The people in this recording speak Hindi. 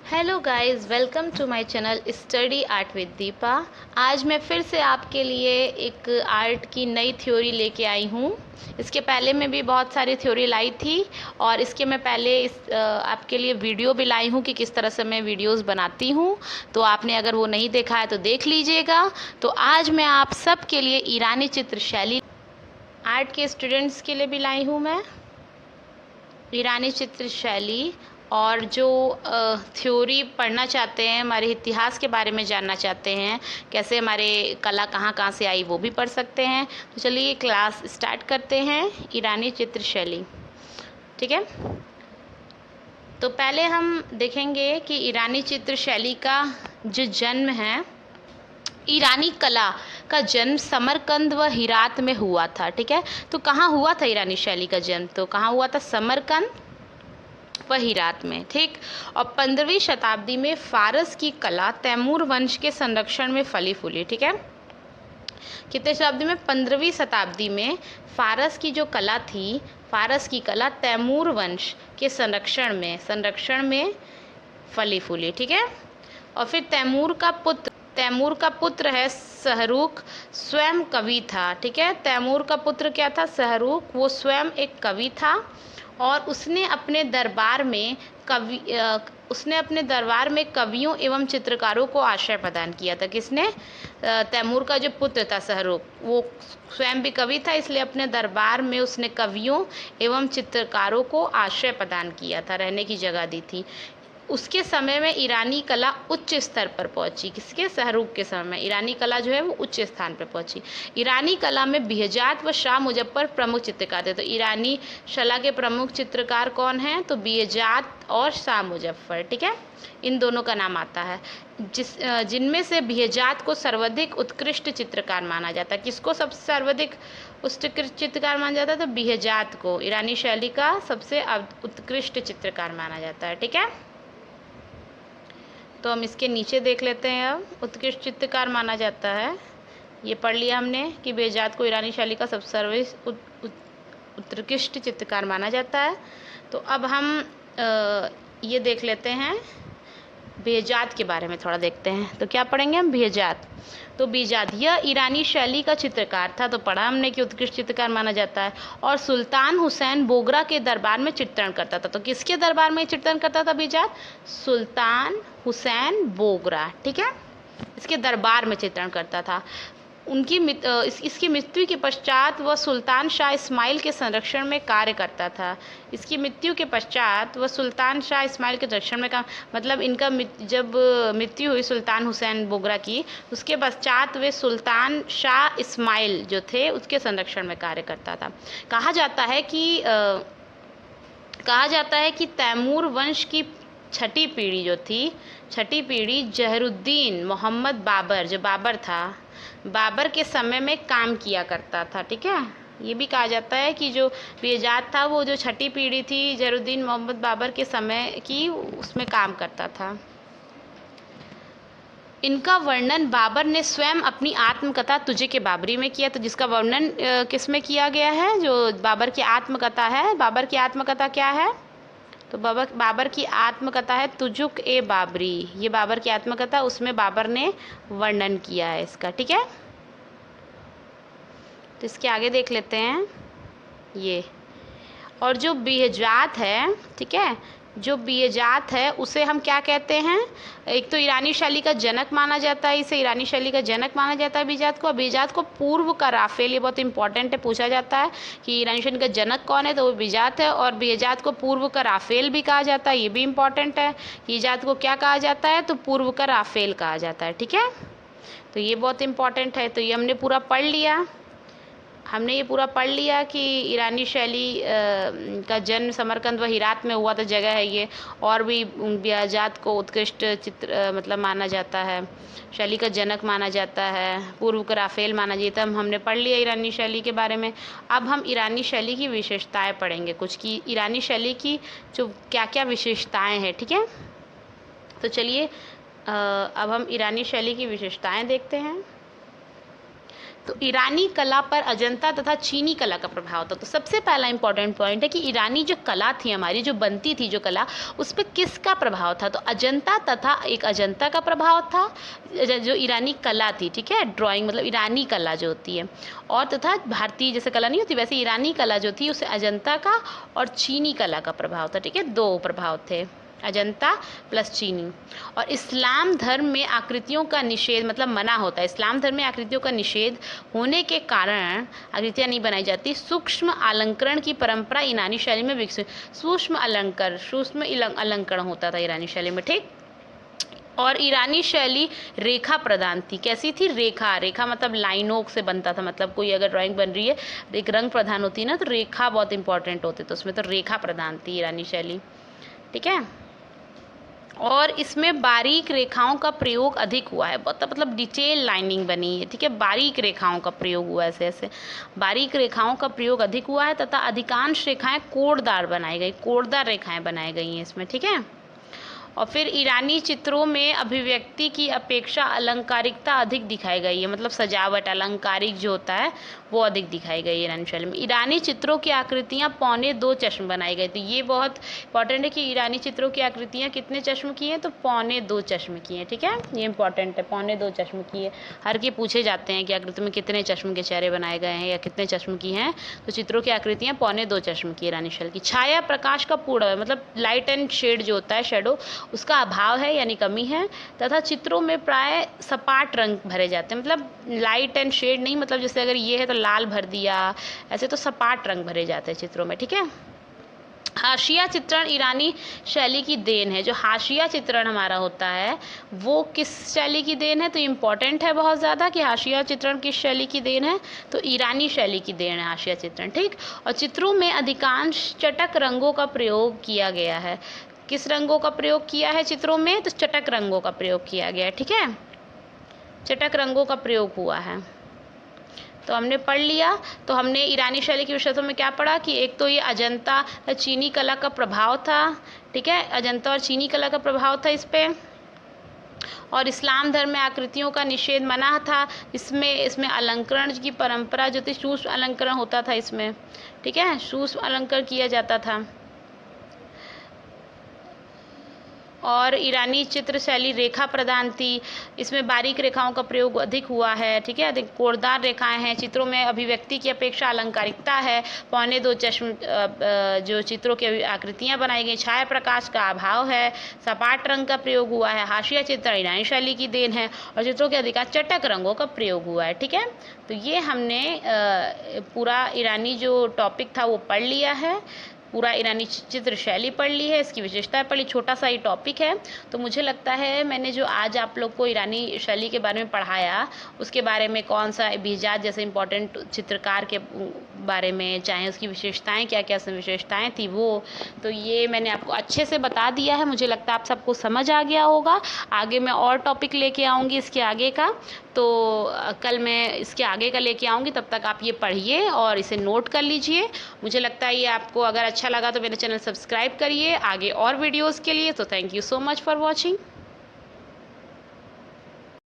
Hello guys, welcome to my channel study art with Deepa. आज मैं फिर से आपके लिए एक आर्ट की नई थ्योरी लेके आई हूँ। इसके पहले मैं भी बहुत सारी थ्योरी लाई थी और इसके मैं पहले आपके लिए वीडियो भी लाई हूँ कि किस तरह से मैं वीडियोस बनाती हूँ। तो आपने अगर वो नहीं देखा है तो देख लीजिएगा। तो आज मैं आप सब के लिए ईरानी चित्र शैली आर्ट के स्टूडेंट्स के लिए भी लाई हूँ मैं ईरानी चित्र शैली। और जो थ्योरी पढ़ना चाहते हैं, हमारे इतिहास के बारे में जानना चाहते हैं, कैसे हमारे कला कहाँ कहाँ से आई, वो भी पढ़ सकते हैं। तो चलिए क्लास स्टार्ट करते हैं ईरानी चित्र शैली। ठीक है, तो पहले हम देखेंगे कि ईरानी चित्र शैली का जो जन्म है, ईरानी कला का जन्म समरकंद व हिरात में हुआ था। ठीक है, तो कहाँ हुआ था ईरानी शैली का जन्म? तो कहाँ हुआ था? समरकंद व हिरात में। ठीक, और 15वीं शताब्दी में फारस की कला तैमूर वंश के संरक्षण में फली फूली। ठीक है, कितने शताब्दी में? 15वीं शताब्दी में फारस की जो कला थी, फारस की कला तैमूर वंश के संरक्षण में फली फूली। ठीक है, और फिर तैमूर का पुत्र है शाहरुख, स्वयं कवि था। ठीक है, तैमूर का पुत्र क्या था? शाहरुख। वो स्वयं एक कवि था और उसने अपने दरबार में कवियों एवं चित्रकारों को आश्रय प्रदान किया था। किसने? तैमूर का जो पुत्र था शाहरुख, वो स्वयं भी कवि था, इसलिए अपने दरबार में उसने कवियों एवं चित्रकारों को आश्रय प्रदान किया था, रहने की जगह दी थी। उसके समय में ईरानी कला उच्च स्तर पर पहुंची। किसके? शाहरुख के समय में ईरानी कला जो है वो उच्च स्थान पर पहुंची। ईरानी कला में बेहजाद व शाह मुजफ्फर प्रमुख चित्रकार थे। तो ईरानी कला के प्रमुख चित्रकार कौन हैं? तो बेहजाद और शाह मुजफ्फर। ठीक है, इन दोनों का नाम आता है। जिनमें से बेहजाद को सर्वाधिक उत्कृष्ट चित्रकार माना जाता है। किसको सबसे सर्वाधिक उत्कृष्ट चित्रकार माना जाता है? तो बेहजाद को ईरानी शैली का सबसे उत्कृष्ट चित्रकार माना जाता है। ठीक है, तो हम इसके नीचे देख लेते हैं। अब उत्कृष्ट चित्रकार माना जाता है, ये पढ़ लिया हमने कि बेहजाद को ईरानी शैली का सबसे उत्कृष्ट चित्रकार माना जाता है। तो अब हम ये देख लेते हैं, बेहजाद के बारे में थोड़ा देखते हैं। तो क्या पढ़ेंगे हम? बेहजाद। तो बेहजाद यह ईरानी शैली का चित्रकार था। तो पढ़ा हमने कि उत्कृष्ट चित्रकार माना जाता है। और सुल्तान हुसैन बोगरा के दरबार में चित्रण करता था। तो किसके दरबार में चित्रण करता था बेहजाद? सुल्तान हुसैन बोगरा। ठीक है, इसके दरबार में चित्रण करता था। इसकी मृत्यु के पश्चात वह सुल्तान शाह इस्माइल के संरक्षण में कार्य करता था। इसकी मृत्यु के पश्चात वह सुल्तान शाह इस्माइल के संरक्षण में मतलब इनका जब मृत्यु हुई सुल्तान हुसैन बोगरा की, उसके पश्चात वे सुल्तान शाह इस्माइल जो थे उसके संरक्षण में कार्य करता था। कहा जाता है कि तैमूर वंश की छठी पीढ़ी जहरुद्दीन मोहम्मद बाबर, जो बाबर था, बाबर के समय में काम किया करता था। ठीक है, ये भी कहा जाता है कि जो बेहजाद था वो जो छठी पीढ़ी थी जहरुद्दीन मोहम्मद बाबर के समय की, उसमें काम करता था। इनका वर्णन बाबर ने स्वयं अपनी आत्मकथा तुझे के बाबरी में किया। तो जिसका वर्णन किस में किया गया है? जो बाबर की आत्मकथा है। बाबर की आत्मकथा क्या है? तो बाबर की आत्मकथा है तुजुक ए बाबरी। ये बाबर की आत्मकथा, उसमें बाबर ने वर्णन किया है इसका। ठीक है, तो इसके आगे देख लेते हैं ये। और जो बेहजाद है, ठीक है, जो बेहजाद है उसे हम क्या कहते हैं? एक तो ईरानी शैली का जनक माना जाता है, इसे ईरानी शैली का जनक माना जाता है बेहजाद को। बेहजाद को पूर्व का राफेल, ये बहुत इंपॉर्टेंट है, पूछा जाता है कि ईरानी शैली का जनक कौन है, तो वो बेहजाद है। और बेहजाद को पूर्व का राफेल भी कहा जाता है, ये भी इंपॉर्टेंट है। बेहजाद को क्या कहा जाता है? तो पूर्व का राफेल कहा जाता है। ठीक है, तो ये बहुत इंपॉर्टेंट है। तो ये हमने पूरा पढ़ लिया कि ईरानी शैली का जन्म समरकंद व हिरात में हुआ था, जगह है ये। और भी बेहजाद को उत्कृष्ट मतलब माना जाता है, शैली का जनक माना जाता है, पूर्व का राफेल माना जाता है। हमने पढ़ लिया ईरानी शैली के बारे में। अब हम ईरानी शैली की विशेषताएं पढ़ेंगे, कुछ की ईरानी शैली की जो क्या क्या विशेषताएँ हैं। ठीक है, तो चलिए अब हम ईरानी शैली की विशेषताएँ देखते हैं। तो ईरानी कला पर अजंता तथा चीनी कला का प्रभाव था। तो सबसे पहला इंपॉर्टेंट पॉइंट है कि ईरानी जो कला थी हमारी, जो बनती थी जो कला, उस पर किसका प्रभाव था? तो अजंता तथा एक अजंता का प्रभाव था, जो ईरानी कला थी, ठीक है, ड्राइंग मतलब ईरानी कला जो होती है, और तथा भारतीय जैसे कला नहीं होती वैसे ईरानी कला जो थी उसे अजंता का और चीनी कला का प्रभाव था, ठीक है, दो प्रभाव थे, अजंता प्लस चीनी। और इस्लाम धर्म में आकृतियों का निषेध मतलब मना होता है, इस्लाम धर्म में आकृतियों का निषेध होने के कारण आकृतियाँ नहीं बनाई जाती। सूक्ष्म अलंकरण की परंपरा ईरानी शैली में विकसित, सूक्ष्म अलंकरण होता था ईरानी शैली में, ठीक। और ईरानी शैली रेखा प्रधान थी। कैसी थी? रेखा, रेखा मतलब लाइनों से बनता था, मतलब कोई अगर ड्राइंग बन रही है एक रंग प्रधान होती है ना, तो रेखा बहुत इंपॉर्टेंट होते, तो उसमें तो रेखा प्रधान थी ईरानी शैली, ठीक है। और इसमें बारीक रेखाओं का प्रयोग अधिक हुआ है, बहुत मतलब डिटेल लाइनिंग बनी है, ठीक है, बारीक रेखाओं का प्रयोग हुआ है, ऐसे ऐसे बारीक रेखाओं का प्रयोग अधिक हुआ है तथा अधिकांश रेखाएं कोड़दार बनाई गई, कोड़दार रेखाएं बनाई गई हैं इसमें, ठीक है। और फिर ईरानी चित्रों में अभिव्यक्ति की अपेक्षा अलंकारिकता अधिक दिखाई गई है, मतलब सजावट अलंकारिक जो होता है वो अधिक दिखाई गई है ईरानी शैली में। ईरानी चित्रों की आकृतियाँ 2.25 चश्म बनाई गई थी, ये बहुत इंपॉर्टेंट है कि ईरानी चित्रों की आकृतियाँ कितने चश्म की हैं? तो 2.25 चश्म की हैं, ठीक है, ये इंपॉर्टेंट है, 2.25 चश्म की है। हर के पूछे जाते हैं कि आकृति में कितने चश्म के चेहरे बनाए गए हैं या कितने चश्म की हैं, तो चित्रों की आकृतियाँ 2.25 चश्म की ईरानी शैली की। छाया प्रकाश का पूर्ण मतलब लाइट एंड शेड जो होता है, शेडो, उसका अभाव है यानी कमी है, तथा चित्रों में प्राय सपाट रंग भरे जाते हैं, मतलब लाइट एंड शेड नहीं, मतलब जैसे अगर ये है तो लाल भर दिया, ऐसे तो सपाट रंग भरे जाते हैं चित्रों में, ठीक है। हाशिया चित्रण ईरानी शैली की देन है। जो हाशिया चित्रण हमारा होता है वो किस शैली की देन है? तो इम्पॉर्टेंट है बहुत ज़्यादा कि हाशिया चित्रण किस शैली की देन है, तो ईरानी शैली की देन है हाशिया चित्रण, ठीक। और चित्रों में अधिकांश चटक रंगों का प्रयोग किया गया है। किस रंगों का प्रयोग किया है चित्रों में? तो चटक रंगों का प्रयोग किया गया है, ठीक है, चटक रंगों का प्रयोग हुआ है। तो हमने पढ़ लिया, तो हमने ईरानी शैली की विषयों में क्या पढ़ा कि एक तो ये अजंता चीनी कला का प्रभाव था, ठीक है, अजंता और चीनी कला का प्रभाव था इस पे, और इस्लाम धर्म में आकृतियों का निषेध मना था, इसमें अलंकरण की परंपरा जो थी, सूक्ष्म अलंकरण होता था इसमें, ठीक है, सूक्ष्म अलंकरण किया जाता था। और ईरानी चित्र शैली रेखा प्रधान थी, इसमें बारीक रेखाओं का प्रयोग अधिक हुआ है, ठीक है, अधिक कोड़दार रेखाएं हैं, चित्रों में अभिव्यक्ति की अपेक्षा अलंकारिकता है, 2.25 चश्म जो चित्रों की आकृतियां बनाई गई, छाया प्रकाश का अभाव है, सपाट रंग का प्रयोग हुआ है, हाशिया चित्र ईरानी शैली की देन है, और चित्रों के अधिकांश चटक रंगों का प्रयोग हुआ है, ठीक है। तो ये हमने पूरा ईरानी जो टॉपिक था वो पढ़ लिया है, पूरा ईरानी चित्र शैली पढ़ ली है, इसकी विशेषताएं पढ़ ली, छोटा सा ही टॉपिक है। तो मुझे लगता है मैंने जो आज आप लोग को ईरानी शैली के बारे में पढ़ाया, उसके बारे में कौन सा बीजाज जैसे इंपॉर्टेंट चित्रकार के बारे में, चाहे उसकी विशेषताएं क्या क्या विशेषताएं थी वो, तो ये मैंने आपको अच्छे से बता दिया है। मुझे लगता है आप सबको समझ आ गया होगा। आगे मैं और टॉपिक लेके आऊँगी इसके आगे का, तो कल मैं इसके आगे का लेके आऊँगी, तब तक आप ये पढ़िए और इसे नोट कर लीजिए। मुझे लगता है ये आपको अगर अच्छा लगा तो मेरे चैनल सब्सक्राइब करिए आगे और वीडियोज़ के लिए। तो thank you so much for watching.